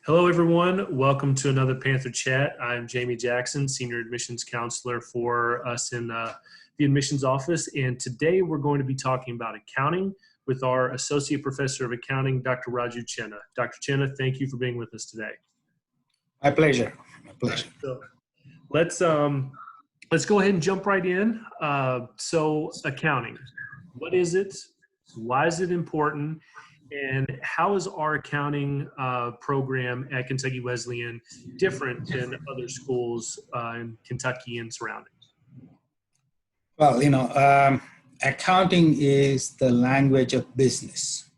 Hello, everyone. Welcome to another Panther Chat. I'm Jamie Jackson, Senior Admissions Counselor for us in the admissions office. And today we're going to be talking about accounting with our Associate Professor of Accounting, Dr. Raju Chenna. Dr. Chenna, thank you for being with us today. My pleasure. My pleasure. Right, so let's go ahead and jump right in. So accounting, what is it? Why is it important? And how is our accounting program at Kentucky Wesleyan different than other schools in Kentucky and surroundings? Well, accounting is the language of business.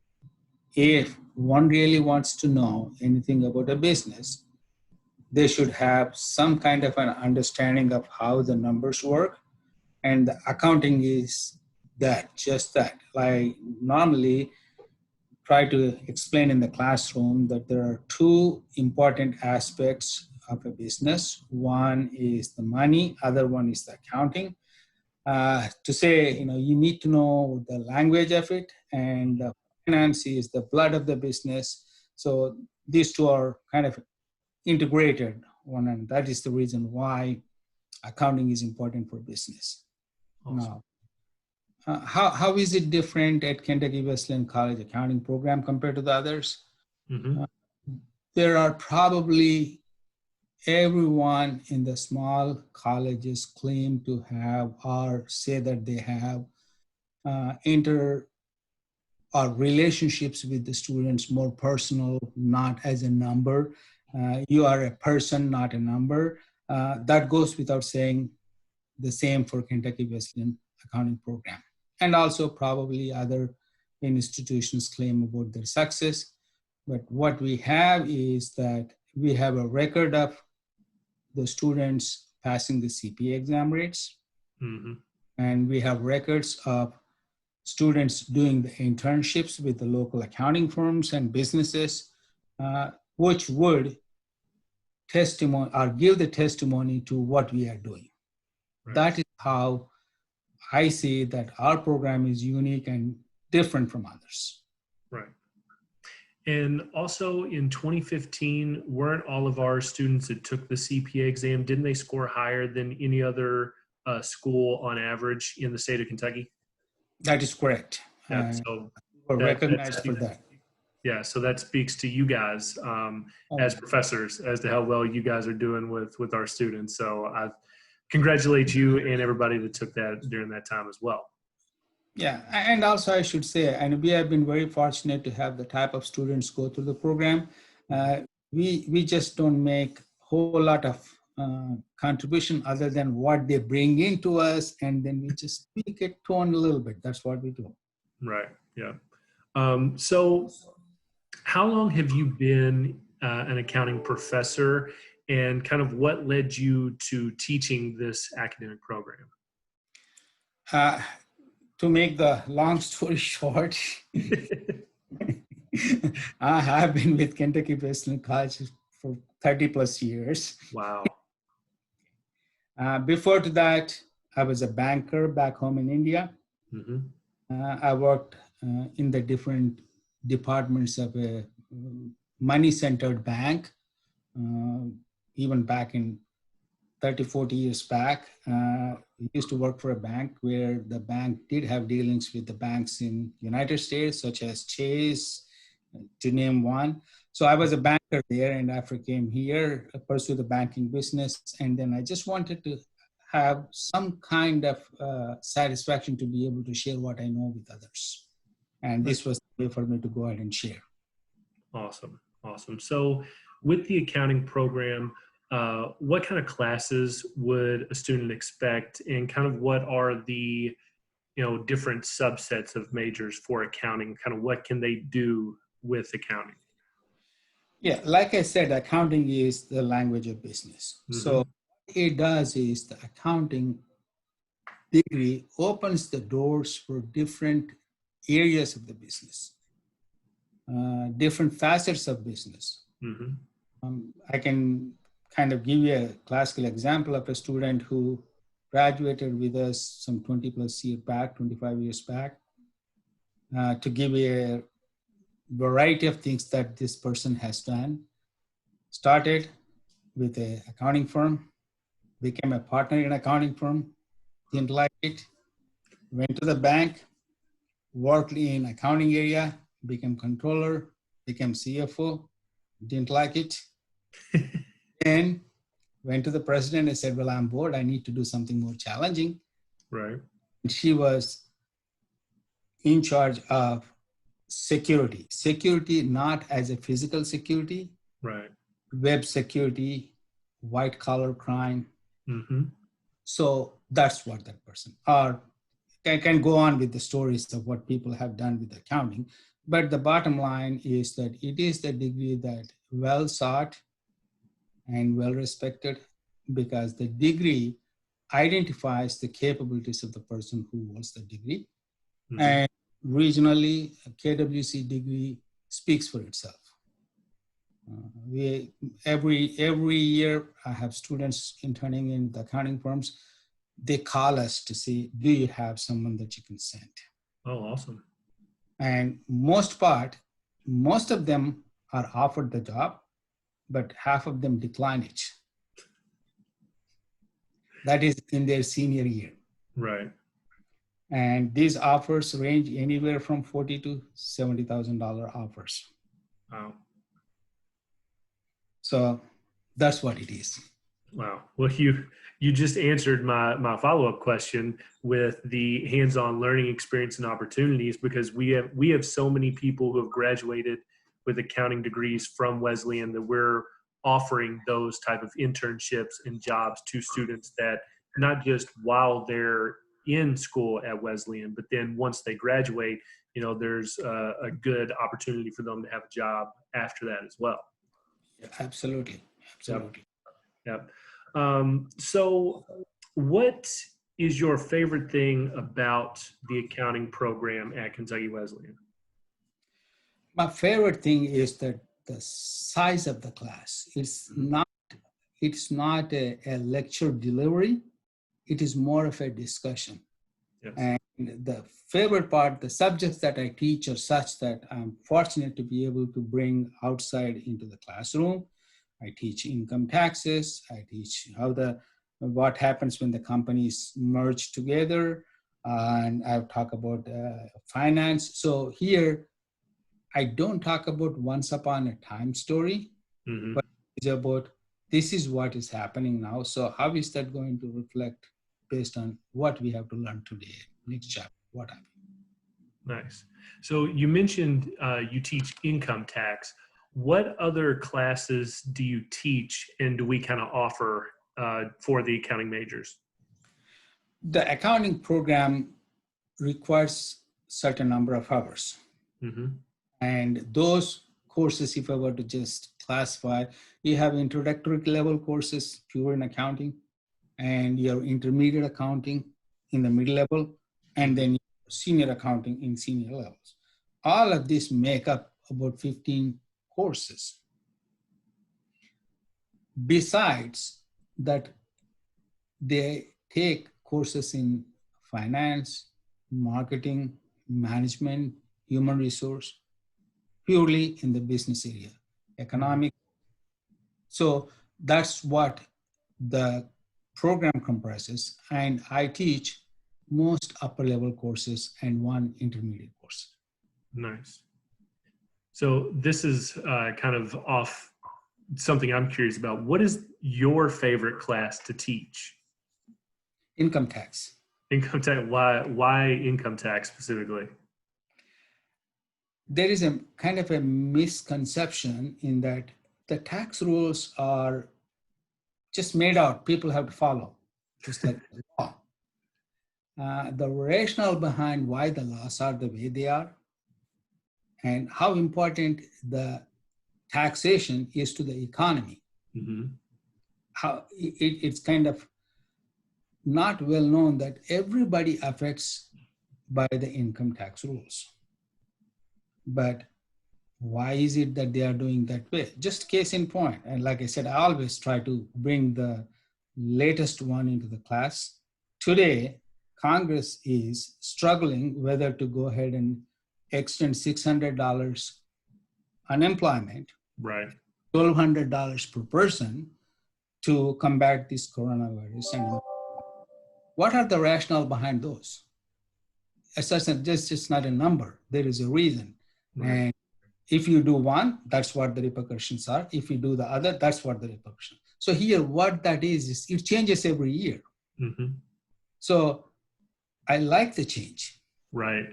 If one really wants to know anything about a business, they should have some kind of an understanding of how the numbers work. And the accounting is just that. Like normally, try to explain in the classroom that there are two important aspects of a business. One is the money, other one is the accounting. To say, you need to know the language of it, and the finance is the blood of the business. So these two are kind of integrated one, and that is the reason why accounting is important for business. Awesome. Now, how is it different at Kentucky Wesleyan College accounting program compared to the others? Mm-hmm. There are probably everyone in the small colleges claim to have or say that they have relationships with the students more personal, not as a number. You are a person, not a number. That goes without saying. The same for Kentucky Wesleyan accounting program. And also probably other institutions claim about their success. But what we have is that we have a record of the students passing the CPA exam rates. Mm-hmm. And we have records of students doing the internships with the local accounting firms and businesses, which would testimony or give the testimony to what we are doing. Right. That is how I see that our program is unique and different from others. Right. And also in 2015, weren't all of our students that took the CPA exam, didn't they score higher than any other school on average in the state of Kentucky? That is correct. Yeah, so we're recognized for that. Yeah, so that speaks to you guys as professors as to how well you guys are doing with our students. So I congratulate you and everybody that took that during that time as well. Yeah, and also I should say, and we have been very fortunate to have the type of students go through the program. We just don't make a whole lot of contribution other than what they bring into us, and then we just tweak it, tone a little bit. That's what we do. Right, yeah. So how long have you been an accounting professor, and kind of what led you to teaching this academic program? To make the long story short, I have been with Kentucky Wesleyan College for 30 plus years. Wow. Before to that, I was a banker back home in India. Mm-hmm. I worked in the different departments of a money-centered bank, even back in 30, 40 years back. We used to work for a bank where the bank did have dealings with the banks in United States, such as Chase, to name one. So I was a banker there, and after I came here, I pursued the banking business. And then I just wanted to have some kind of satisfaction to be able to share what I know with others. And this was the way for me to go ahead and share. Awesome, awesome. So with the accounting program, what kind of classes would a student expect, and kind of what are the different subsets of majors for accounting? Kind of what can they do with accounting? Yeah, like I said, accounting is the language of business. Mm-hmm. So what it does is the accounting degree opens the doors for different areas of the business, different facets of business. Mm-hmm. I can kind of give you a classical example of a student who graduated with us some 20 plus years back, 25 years back, to give you a variety of things that this person has done. Started with an accounting firm, became a partner in an accounting firm, didn't like it, went to the bank, worked in accounting area, became controller, became CFO, didn't like it, and went to the president and said, well, I'm bored. I need to do something more challenging. Right. And she was in charge of security. Security, not as a physical security, Right. web security, white collar crime. Mm-hmm. So that's what that person, or I can go on with the stories of what people have done with accounting. But the bottom line is that it is the degree that well sought and well respected, because the degree identifies the capabilities of the person who holds the degree. Mm-hmm. And regionally, a KWC degree speaks for itself. Every year, I have students interning in the accounting firms. They call us to see, do you have someone that you can send? Oh, awesome. And most of them are offered the job, but half of them decline it. That is in their senior year. Right. And these offers range anywhere from $40,000 to $70,000 offers. Wow. So that's what it is. Wow. Well, you just answered my follow-up question with the hands-on learning experience and opportunities, because we have so many people who have graduated with accounting degrees from Wesleyan that we're offering those type of internships and jobs to students, that not just while they're in school at Wesleyan, but then once they graduate, there's a good opportunity for them to have a job after that as well. Yeah, absolutely. Absolutely. Yep. So what is your favorite thing about the accounting program at Kentucky Wesleyan? My favorite thing is that the size of the class. It's not a lecture delivery. It is more of a discussion. Yes. And the favorite part, the subjects that I teach are such that I'm fortunate to be able to bring outside into the classroom. I teach income taxes. I teach what happens when the companies merge together. And I'll talk about finance. So here, I don't talk about once upon a time story, Mm-hmm. but it's about this is what is happening now. So how is that going to reflect based on what we have to learn today, next chapter, what have you. Nice. So you mentioned you teach income tax. What other classes do you teach, and do we kind of offer for the accounting majors? The accounting program requires certain number of hours. Mm-hmm. And those courses, if I were to just classify, you have introductory level courses, pure in accounting, and your intermediate accounting in the mid-level, and then senior accounting in senior levels. All of this make up about 15 courses. Besides that, they take courses in finance, marketing, management, human resource, purely in the business area, economic. So that's what the program comprises, and I teach most upper level courses and one intermediate course. Nice. So this is kind of off something I'm curious about. What is your favorite class to teach? Income tax. Income tax. Why income tax specifically? There is a kind of a misconception in that the tax rules are just made out. People have to follow, just like the law. The rationale behind why the laws are the way they are and how important the taxation is to the economy. Mm-hmm. How it's kind of not well known that everybody affects by the income tax rules. But why is it that they are doing that way? Just case in point. And like I said, I always try to bring the latest one into the class. Today, Congress is struggling whether to go ahead and extend $600 unemployment Right. $1,200 per person to combat this coronavirus. And what are the rationale behind those? As such, this is not a number. There is a reason. Right. And if you do one, that's what the repercussions are. If you do the other, that's what the repercussion. So here, what that is it changes every year. Mm-hmm. So I like the change. Right.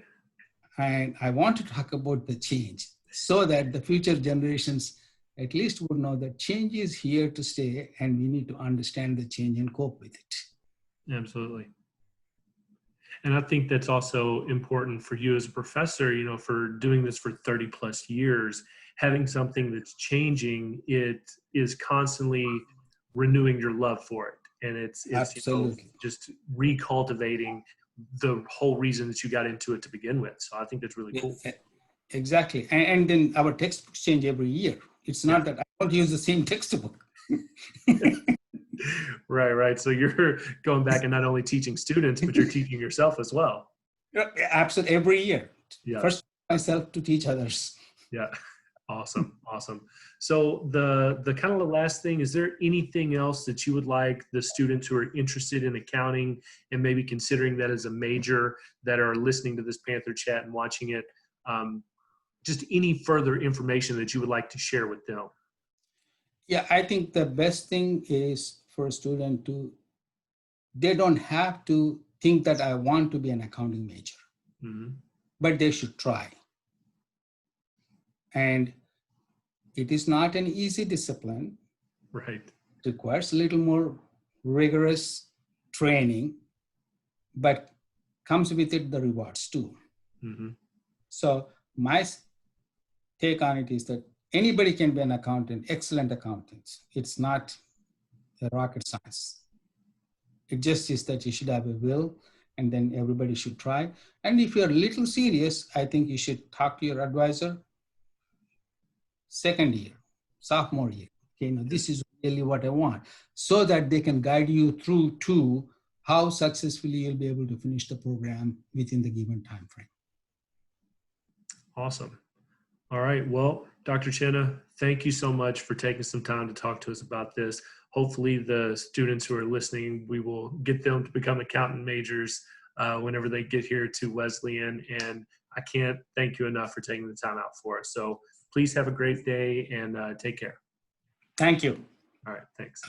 And I want to talk about the change so that the future generations at least would know that change is here to stay and we need to understand the change and cope with it. Absolutely. And I think that's also important for you as a professor, you know, for doing this for 30 plus years, having something that's changing, it is constantly renewing your love for it. And it's Absolutely. you know, just recultivating the whole reason that you got into it to begin with. So I think that's really cool. Exactly. And then our textbooks change every year. It's not that I don't use the same textbook. Right. So you're going back and not only teaching students, but you're teaching yourself as well. Absolutely. Every year. Yeah. First myself to teach others. Yeah. Awesome. So the kind of the last thing, is there anything else that you would like the students who are interested in accounting and maybe considering that as a major that are listening to this Panther chat and watching it, just any further information that you would like to share with them? Yeah, I think the best thing is for a student they don't have to think that I want to be an accounting major, Mm-hmm. but they should try. And it is not an easy discipline. Right. It requires a little more rigorous training, but comes with it the rewards too. Mm-hmm. So my take on it is that anybody can be an accountant, excellent accountants. It's not a rocket science. It just is that you should have a will, and then everybody should try. And if you're a little serious, I think you should talk to your advisor. Second year, sophomore year, okay, this is really what I want, so that they can guide you through to how successfully you'll be able to finish the program within the given time frame. Awesome. All right. Well, Dr. Chenna, thank you so much for taking some time to talk to us about this. Hopefully the students who are listening, we will get them to become accountant majors whenever they get here to Wesleyan. And I can't thank you enough for taking the time out for us. So please have a great day and take care. Thank you. All right. Thanks.